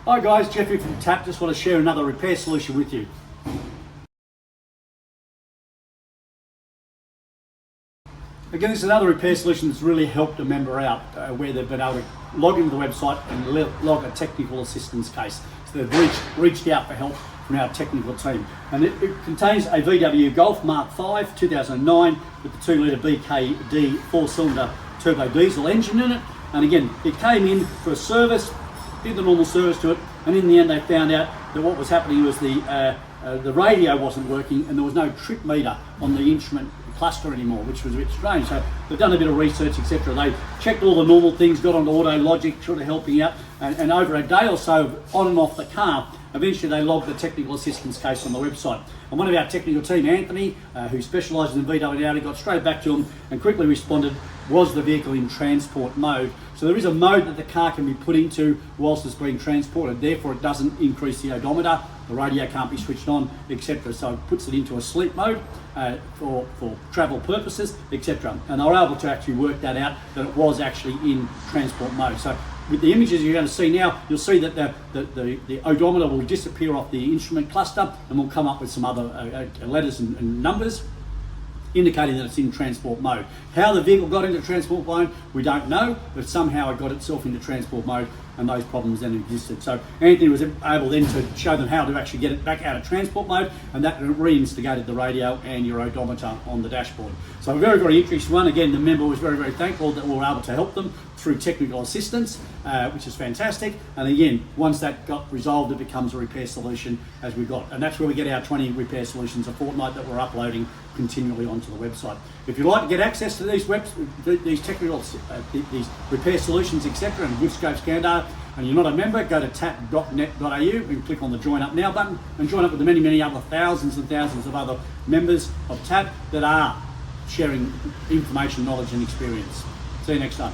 Hi guys, Jeffrey from TAP. Just want to share another repair solution with you. Again, this is another repair solution that's really helped a member out where they've been able to log into the website and log a technical assistance case. So they've reached out for help from our technical team. And it contains a VW Golf Mark V 2009 with the 2 litre BKD 4-cylinder turbo diesel engine in it. And again, it came in for a service, did the normal service to it, and in the end they found out that what was happening was the radio wasn't working and there was no trip meter on the instrument cluster anymore, which was a bit strange. So they've done a bit of research, etc. They checked all the normal things, got onto Auto Logic, sort of helping out, and over a day or so on and off the car, eventually they logged the technical assistance case on the website. And one of our technical team, Anthony, who specialises in VW and Audi, got straight back to them and quickly responded, was the vehicle in transport mode. So there is a mode that the car can be put into whilst it's being transported, therefore it doesn't increase the odometer, the radio can't be switched on, etc. So it puts it into a sleep mode for travel purposes, etc. And they were able to actually work that out, that it was actually in transport mode. So with the images you're going to see now, you'll see that the odometer will disappear off the instrument cluster and will come up with some other letters and numbers indicating that it's in transport mode. How the vehicle got into transport mode, we don't know, but somehow it got itself into transport mode and those problems then existed. So Anthony was able then to show them how to actually get it back out of transport mode, and that reinstigated the radio and your odometer on the dashboard. So a very, very interesting one. Again, the member was very, very thankful that we were able to help them through technical assistance, which is fantastic. And again, once that got resolved, it becomes a repair solution as we got. And that's where we get our 20 repair solutions a fortnight that we're uploading continually onto the website. If you'd like to get access to these technical, these repair solutions, etc., and good scope scan, and you're not a member, go to tap.net.au and click on the Join Up Now button and join up with the many, many other thousands and thousands of other members of TAP that are sharing information, knowledge and experience. See you next time.